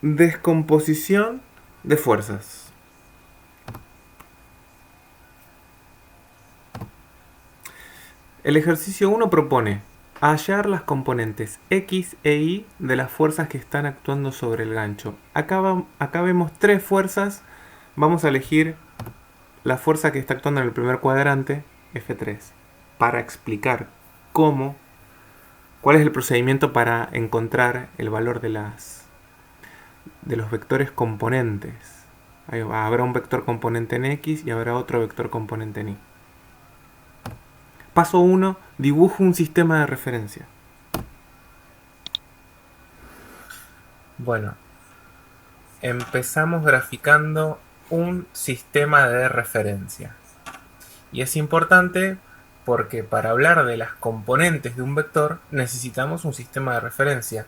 Descomposición de fuerzas. El ejercicio 1 propone hallar las componentes X e Y de las fuerzas que están actuando sobre el gancho. Acá vemos tres fuerzas. Vamos a elegir la fuerza que está actuando en el primer cuadrante, F3, para explicar cómo, cuál es el procedimiento para encontrar el valor de los vectores componentes. Habrá un vector componente en X y habrá otro vector componente en Y. Paso 1. Dibujo un sistema de referencia. Bueno, empezamos graficando un sistema de referencia. Y es importante porque para hablar de las componentes de un vector necesitamos un sistema de referencia.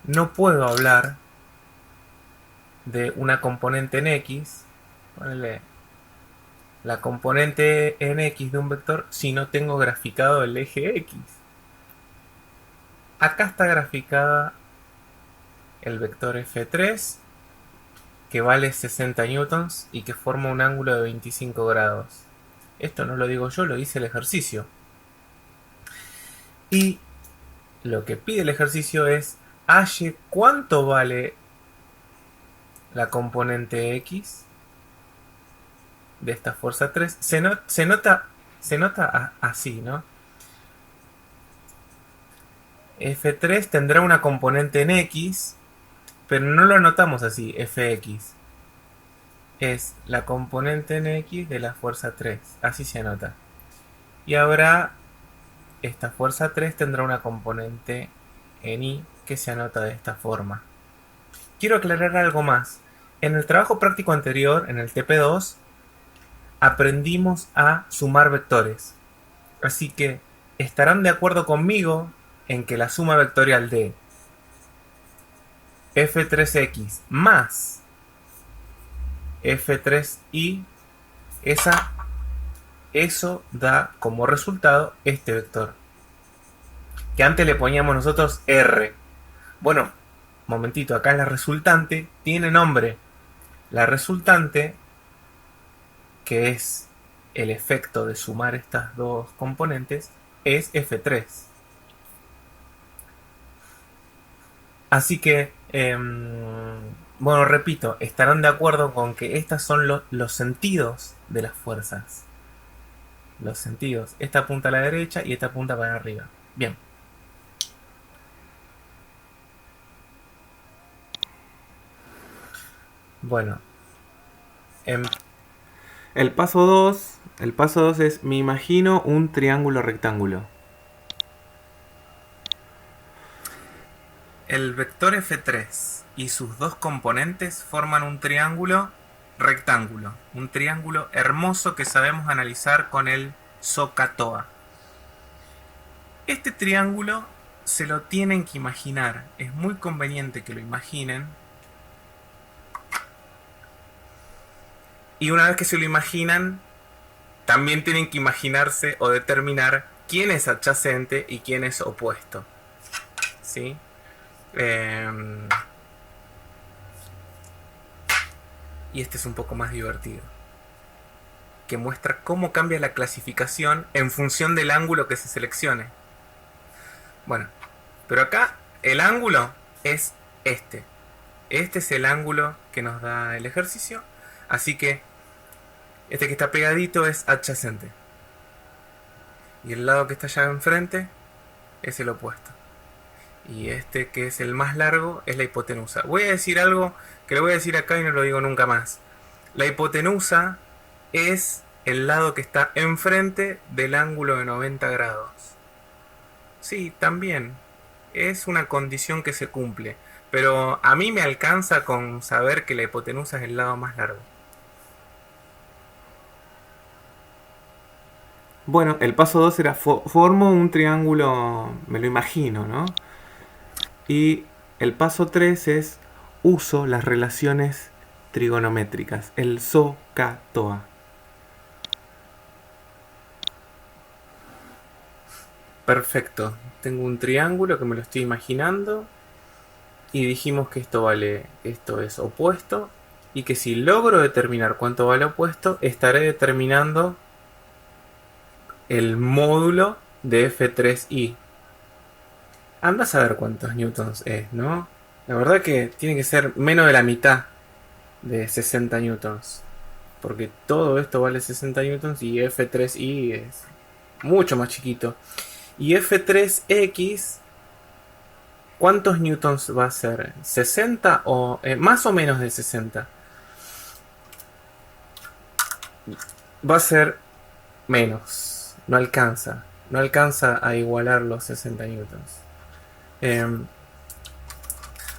No puedo hablar de una componente en X, ponele la componente en X de un vector, si no tengo graficado el eje X. Acá está graficada el vector F3, que vale 60 newtons y que forma un ángulo de 25 grados. Esto no lo digo yo, lo dice el ejercicio. Y lo que pide el ejercicio es halle cuánto vale la componente X de esta fuerza 3. Se nota así, ¿no? F3 tendrá una componente en X, pero no lo anotamos así, Fx. Es la componente en X de la fuerza 3, así se anota. Y habrá, esta fuerza 3 tendrá una componente en Y que se anota de esta forma. Quiero aclarar algo más. En el trabajo práctico anterior, en el TP2, aprendimos a sumar vectores. Así que estarán de acuerdo conmigo en que la suma vectorial de f3x más f3y, eso da como resultado este vector, que antes le poníamos nosotros R. Bueno, momentito, acá la resultante tiene nombre. La resultante, que es el efecto de sumar estas dos componentes, es F3. Así que, bueno, repito, estarán de acuerdo con que estos son los sentidos de las fuerzas. Los sentidos. Esta apunta a la derecha y esta apunta para arriba. Bien. Bueno. em, el paso 2 es me imagino un triángulo rectángulo. El vector F3 y sus dos componentes forman un triángulo rectángulo. Un triángulo hermoso que sabemos analizar con el SOHCAHTOA. Este triángulo se lo tienen que imaginar. Es muy conveniente que lo imaginen. Y una vez que se lo imaginan, también tienen que imaginarse o determinar quién es adyacente y quién es opuesto. ¿Sí? Y este es un poco más divertido, que muestra cómo cambia la clasificación en función del ángulo que se seleccione. Bueno, pero acá el ángulo es este. Este es el ángulo que nos da el ejercicio. Así que este que está pegadito es adyacente. Y el lado que está allá enfrente es el opuesto. Y este que es el más largo es la hipotenusa. Voy a decir algo que lo voy a decir acá y no lo digo nunca más. La hipotenusa es el lado que está enfrente del ángulo de 90 grados. Sí, también. Es una condición que se cumple. Pero a mí me alcanza con saber que la hipotenusa es el lado más largo. Bueno, el paso 2 era formo un triángulo, me lo imagino, ¿no? Y el paso 3 es uso las relaciones trigonométricas, el SOHCAHTOA. Perfecto, tengo un triángulo que me lo estoy imaginando y dijimos que esto es opuesto, y que si logro determinar cuánto vale opuesto, estaré determinando el módulo de F3i. Anda a saber cuántos newtons es, ¿no? La verdad que tiene que ser menos de la mitad de 60 newtons. Porque todo esto vale 60 newtons y F3i es mucho más chiquito. Y F3x, ¿cuántos newtons va a ser? ¿60 o más o menos de 60? Va a ser menos. No alcanza. No alcanza a igualar los 60 newtons. Eh,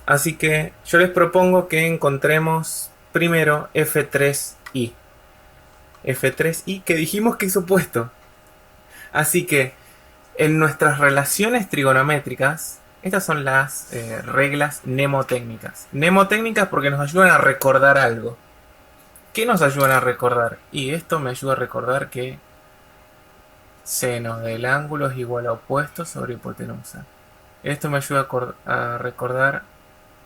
Así que yo les propongo que encontremos primero F3i. F3i que dijimos que es opuesto. Así que en nuestras relaciones trigonométricas, estas son las reglas mnemotécnicas. Mnemotécnicas porque nos ayudan a recordar algo. ¿Qué nos ayudan a recordar? Y esto me ayuda a recordar que seno del ángulo es igual a opuesto sobre hipotenusa. Esto me ayuda a recordar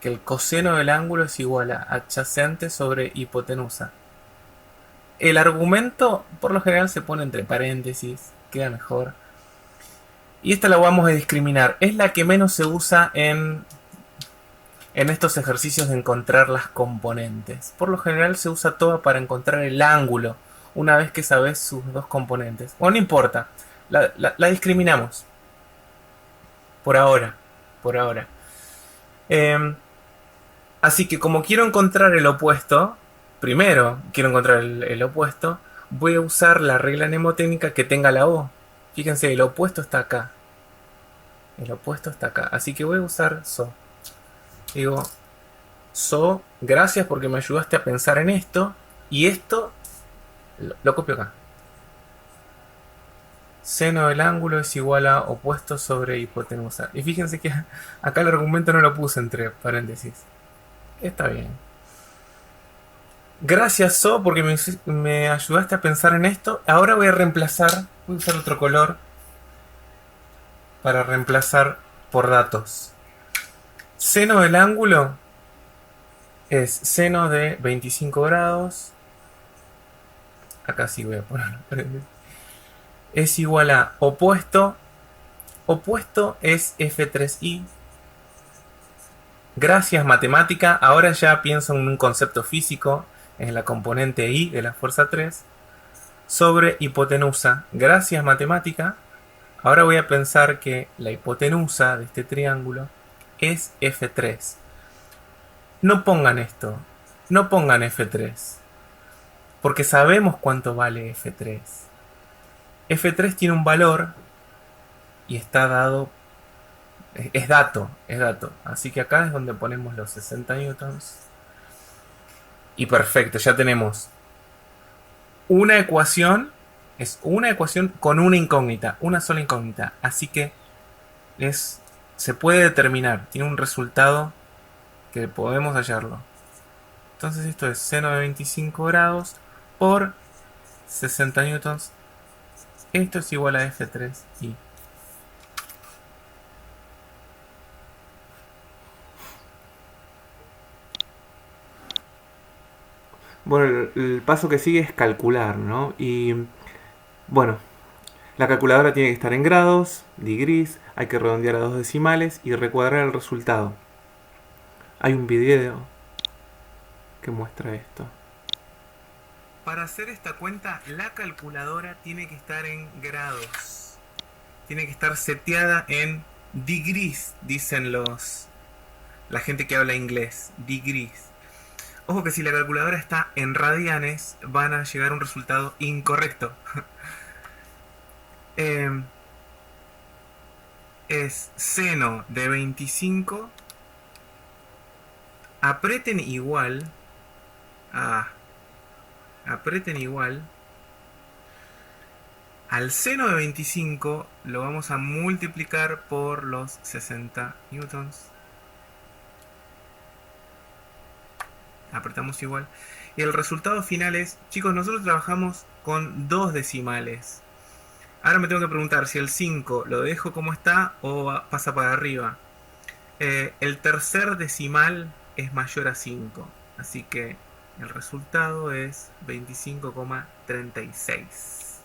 que el coseno del ángulo es igual a adyacente sobre hipotenusa. El argumento por lo general se pone entre paréntesis, queda mejor. Y esta la vamos a discriminar. Es la que menos se usa en estos ejercicios de encontrar las componentes. Por lo general se usa toda para encontrar el ángulo, una vez que sabes sus dos componentes. O no importa, la discriminamos. Por ahora. Por ahora. Así que como quiero encontrar el opuesto, primero quiero encontrar el opuesto, voy a usar la regla mnemotécnica que tenga la O. Fíjense, el opuesto está acá. El opuesto está acá. Así que voy a usar SO. Digo, SO, gracias porque me ayudaste a pensar en esto. Y esto lo copio acá. Seno del ángulo es igual a opuesto sobre hipotenusa. Y fíjense que acá el argumento no lo puse entre paréntesis. Está bien. Gracias, So, porque me ayudaste a pensar en esto. Ahora voy a reemplazar, voy a usar otro color para reemplazar por datos. Seno del ángulo es seno de 25 grados. Acá sí voy a poner. Es igual a opuesto. Opuesto es F3i. Gracias, matemática. Ahora ya pienso en un concepto físico. Es la componente I de la fuerza 3. Sobre hipotenusa. Gracias, matemática. Ahora voy a pensar que la hipotenusa de este triángulo es F3. No pongan esto. No pongan F3. Porque sabemos cuánto vale F3. F3 tiene un valor y está dado. Es dato, es dato. Así que acá es donde ponemos los 60 newtons. Y perfecto, ya tenemos una ecuación. Es una ecuación con una incógnita, una sola incógnita. Así que se puede determinar, tiene un resultado que podemos hallarlo. Entonces esto es seno de 25 grados por 60 newtons. Esto es igual a F3i. Bueno, el paso que sigue es calcular, ¿no? Y bueno, la calculadora tiene que estar en grados, degrees, hay que redondear a dos decimales y recuadrar el resultado. Hay un video que muestra esto. Para hacer esta cuenta, la calculadora tiene que estar en grados. Tiene que estar seteada en degrees, dicen la gente que habla inglés. Degrees. Ojo que si la calculadora está en radianes, van a llegar a un resultado incorrecto. Es seno de 25. Aprieten igual. Aprieten igual. Al seno de 25 lo vamos a multiplicar por los 60 newtons. Apretamos igual. Y el resultado final es, chicos, nosotros trabajamos con dos decimales. Ahora me tengo que preguntar si el 5 lo dejo como está o pasa para arriba. el tercer decimal es mayor a 5. Así que el resultado es 25,36.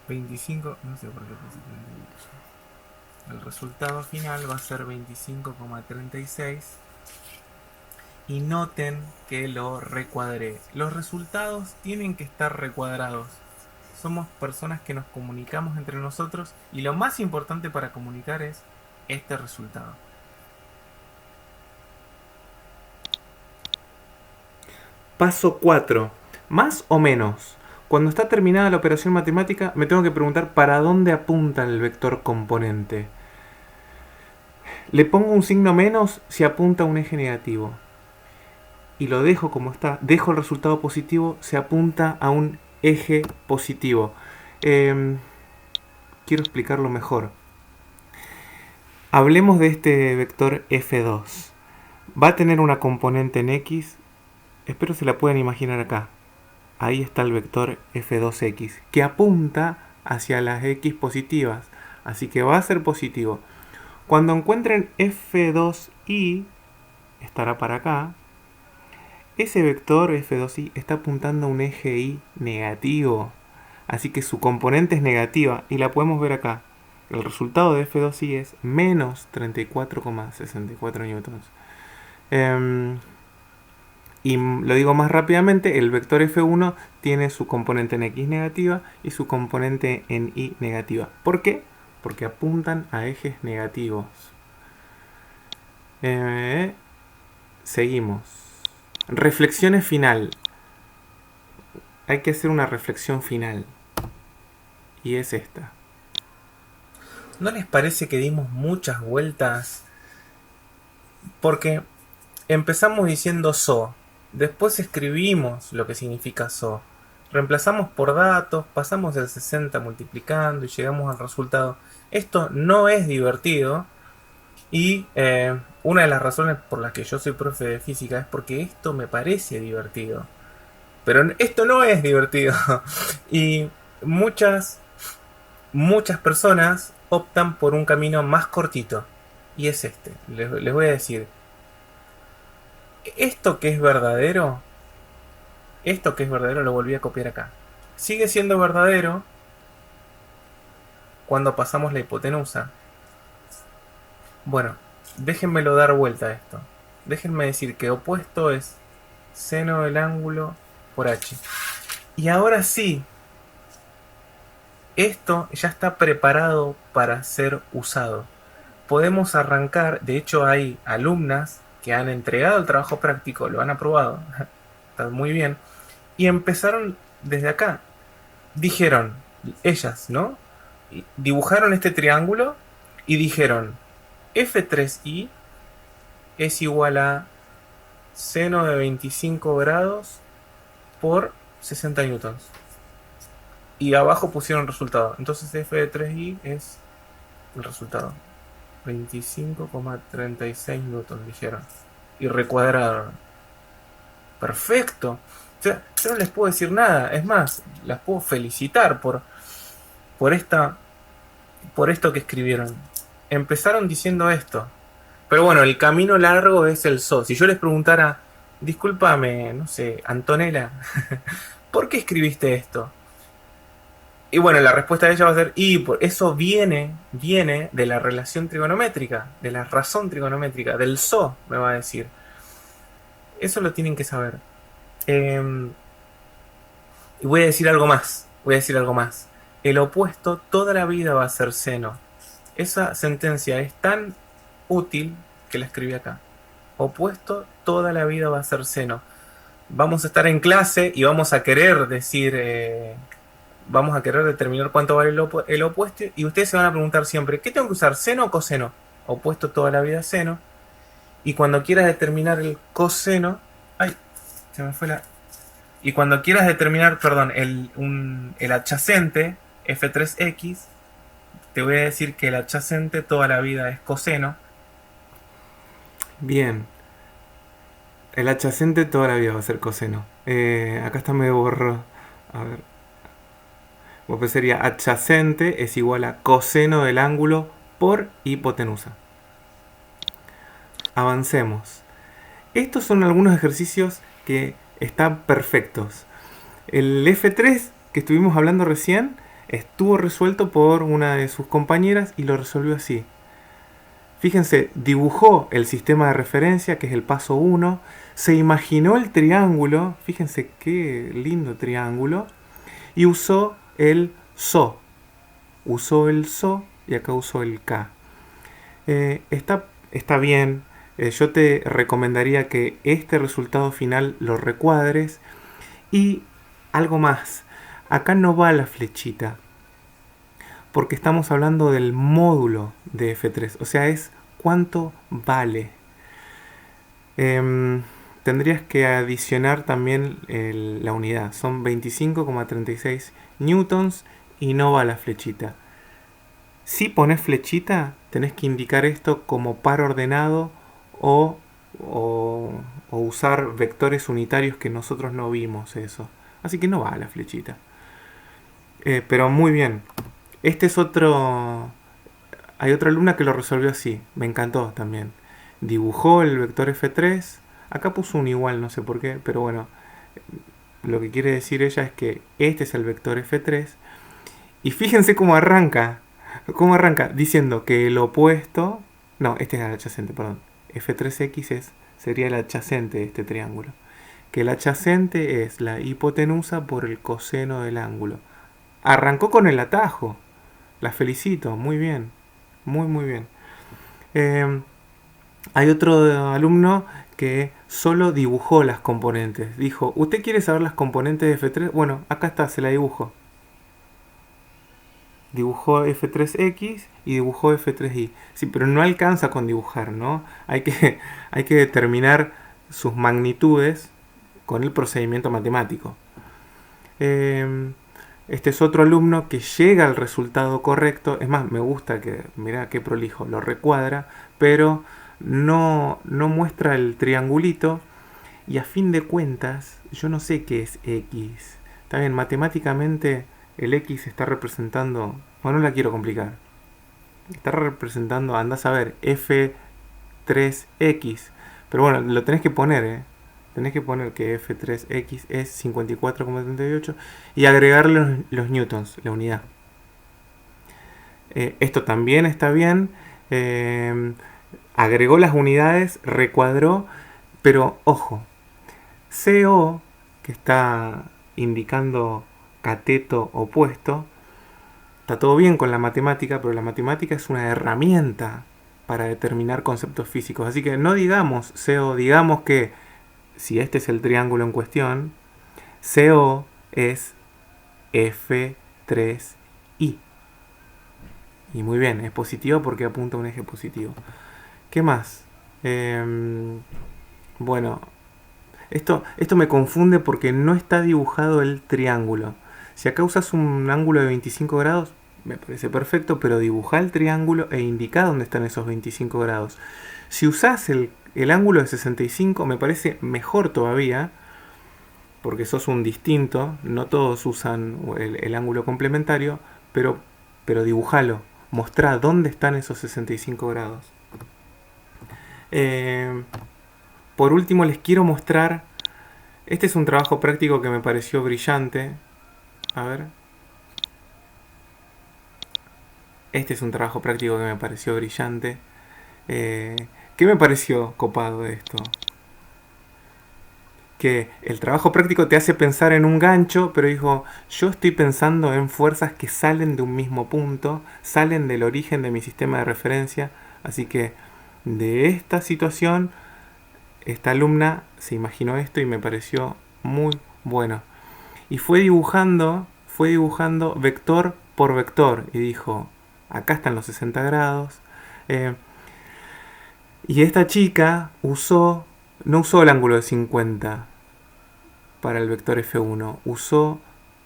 25, no sé por qué puse 38. El resultado final va a ser 25,36. Y noten que lo recuadré. Los resultados tienen que estar recuadrados. Somos personas que nos comunicamos entre nosotros y lo más importante para comunicar es este resultado. Paso 4. Más o menos. Cuando está terminada la operación matemática, me tengo que preguntar para dónde apunta el vector componente. Le pongo un signo menos si apunta a un eje negativo. Y lo dejo como está. Dejo el resultado positivo, se apunta a un eje positivo. Quiero explicarlo mejor. Hablemos de este vector F2. Va a tener una componente en X. Espero se la puedan imaginar acá. Ahí está el vector F2X, que apunta hacia las X positivas. Así que va a ser positivo. Cuando encuentren F2Y, estará para acá. Ese vector F2Y está apuntando a un eje Y negativo. Así que su componente es negativa y la podemos ver acá. El resultado de F2Y es menos 34,64 newtons. Y lo digo más rápidamente, el vector F1 tiene su componente en X negativa y su componente en Y negativa. ¿Por qué? Porque apuntan a ejes negativos. Seguimos. Reflexiones final. Hay que hacer una reflexión final. Y es esta. ¿No les parece que dimos muchas vueltas? Porque empezamos diciendo SO. Después escribimos lo que significa SO. Reemplazamos por datos, pasamos el 60 multiplicando y llegamos al resultado. Esto no es divertido. Y una de las razones por las que yo soy profe de física es porque esto me parece divertido. Pero esto no es divertido. Y muchas personas optan por un camino más cortito. Y es este. Les voy a decir. Esto que es verdadero lo volví a copiar acá. Sigue siendo verdadero cuando pasamos la hipotenusa. Bueno, déjenmelo dar vuelta a esto. Déjenme decir que opuesto es seno del ángulo por h. Y ahora sí, esto ya está preparado para ser usado. Podemos arrancar, de hecho hay alumnas que han entregado el trabajo práctico, lo han aprobado, está muy bien, y empezaron desde acá. Dijeron, ellas, ¿no? Dibujaron este triángulo y dijeron, F3i es igual a seno de 25 grados por 60 newtons. Y abajo pusieron el resultado. Entonces F de 3i es el resultado. 25,36 newtons dijeron. Y recuadraron. Perfecto. O sea, yo no les puedo decir nada. Es más, las puedo felicitar por esto que escribieron. Empezaron diciendo esto. Pero bueno, el camino largo es el SO. Si yo les preguntara, discúlpame, no sé, Antonella, ¿por qué escribiste esto? Y bueno, la respuesta de ella va a ser, y eso viene de la relación trigonométrica, de la razón trigonométrica, del SO, me va a decir. Eso lo tienen que saber. Y voy a decir algo más. El opuesto toda la vida va a ser seno. Esa sentencia es tan útil que la escribí acá. Opuesto toda la vida va a ser seno. Vamos a estar en clase y vamos a querer decir... vamos a querer determinar cuánto vale el opuesto y ustedes se van a preguntar siempre, ¿qué tengo que usar, seno o coseno? Opuesto toda la vida seno. Y cuando quieras determinar el coseno, ay, se me fue la... Y cuando quieras determinar, perdón, el adyacente, F3X, te voy a decir que el adyacente toda la vida es coseno. Bien. El adyacente toda la vida va a ser coseno. Acá está medio borrado. A ver. Pues sería adyacente es igual a coseno del ángulo por hipotenusa. avancemos. Estos son algunos ejercicios que están perfectos. El F3 que estuvimos hablando recién estuvo resuelto por una de sus compañeras y lo resolvió así. Fíjense, dibujó el sistema de referencia, que es el paso 1, se imaginó el triángulo, fíjense qué lindo triángulo, y usó el SO. Usó el SO y acá usó el K. Está bien. Yo te recomendaría que este resultado final lo recuadres. Y algo más. Acá no va la flechita, porque estamos hablando del módulo de F3. O sea, es cuánto vale. Tendrías que adicionar también la unidad. Son 25,36 newtons y no va la flechita. Si pones flechita, tenés que indicar esto como par ordenado o usar vectores unitarios que nosotros no vimos eso. Así que no va la flechita. Pero muy bien. Este es otro... Hay otra alumna que lo resolvió así. Me encantó también. Dibujó el vector F3. Acá puso un igual, no sé por qué. Pero bueno. Lo que quiere decir ella es que este es el vector F3. Y fíjense cómo arranca. ¿Cómo arranca? Diciendo que el opuesto... No, este es el adyacente, perdón. F3X sería el adyacente de este triángulo. Que el adyacente es la hipotenusa por el coseno del ángulo. Arrancó con el atajo. La felicito, muy bien. Muy bien. Hay otro alumno que solo dibujó las componentes. Dijo, ¿usted quiere saber las componentes de F3? Bueno, acá está, se la dibujo. Dibujó F3X y dibujó F3Y. Sí, pero no alcanza con dibujar, ¿no? Hay que determinar sus magnitudes con el procedimiento matemático. Este es otro alumno que llega al resultado correcto. Es más, me gusta que, mirá qué prolijo, lo recuadra, pero no muestra el triangulito. Y a fin de cuentas, yo no sé qué es X. Está bien, matemáticamente el X está representando... Bueno, no la quiero complicar. Está representando, andás a ver, F3X. Pero bueno, lo tenés que poner, ¿eh? Tenés que poner que F3X es 54,38 y agregarle los newtons, la unidad. Esto también está bien. Agregó las unidades, recuadró, pero ojo, CO, que está indicando cateto opuesto, está todo bien con la matemática, pero la matemática es una herramienta para determinar conceptos físicos. Así que no digamos CO, digamos que si este es el triángulo en cuestión, CO es F3I. Y muy bien, es positivo porque apunta a un eje positivo. ¿Qué más? Bueno, esto me confunde porque no está dibujado el triángulo. Si acá usas un ángulo de 25 grados, me parece perfecto, pero dibuja el triángulo e indica dónde están esos 25 grados. Si usás el ángulo de 65, me parece mejor todavía, porque sos un distinto, no todos usan el ángulo complementario, pero dibujalo, mostrá dónde están esos 65 grados. Por último les quiero mostrar, este es un trabajo práctico que me pareció brillante. A ver. Este es un trabajo práctico que me pareció brillante. ¿Qué me pareció copado de esto? Que el trabajo práctico te hace pensar en un gancho, pero dijo, yo estoy pensando en fuerzas que salen de un mismo punto, salen del origen de mi sistema de referencia, así que de esta situación, esta alumna se imaginó esto y me pareció muy bueno. Y fue dibujando vector por vector y dijo, acá están los 60 grados. Y esta chica no usó el ángulo de 50 para el vector F1, usó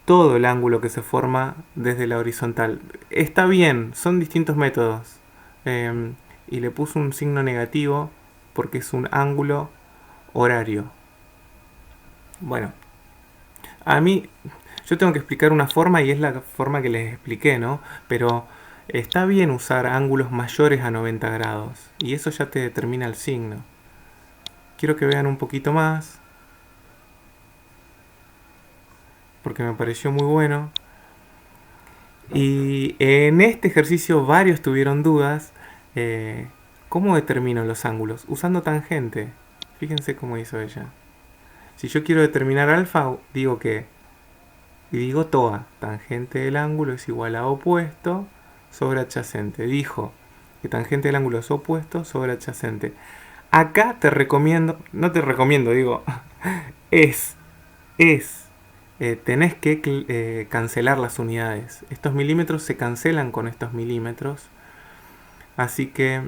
todo el ángulo que se forma desde la horizontal. Está bien, son distintos métodos. Y le puso un signo negativo porque es un ángulo horario. Bueno, a mí, yo tengo que explicar una forma y es la forma que les expliqué, ¿no? Pero está bien usar ángulos mayores a 90 grados y eso ya te determina el signo. quiero que vean un poquito más, porque me pareció muy bueno. Y en este ejercicio varios tuvieron dudas. ¿Cómo determino los ángulos? Usando tangente. Fíjense cómo hizo ella. Si yo quiero determinar alfa, digo que, y digo TOA, tangente del ángulo es igual a opuesto sobre adyacente. Dijo que tangente del ángulo es opuesto sobre adyacente. Acá te recomiendo, no te recomiendo, digo, es, tenés que cancelar las unidades. Estos milímetros se cancelan con estos milímetros. Así que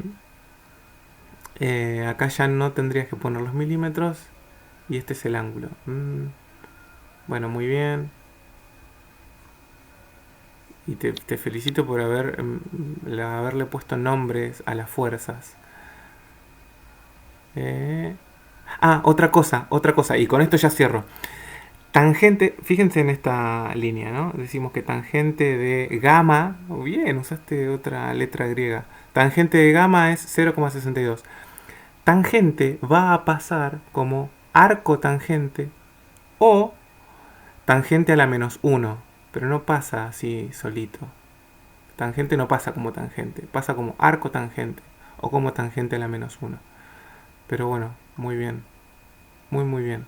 acá ya no tendrías que poner los milímetros. Y este es el ángulo. Bueno, muy bien. Y te felicito por haberle puesto nombres a las fuerzas. Otra cosa. Y con esto ya cierro. Tangente, fíjense en esta línea, ¿no? Decimos que tangente de gamma, bien, usaste otra letra griega. Tangente de gamma es 0,62. Tangente va a pasar como arco tangente o tangente a la menos 1, pero no pasa así solito. Tangente no pasa como tangente, pasa como arco tangente o como tangente a la menos 1. Pero bueno, muy bien, muy muy bien.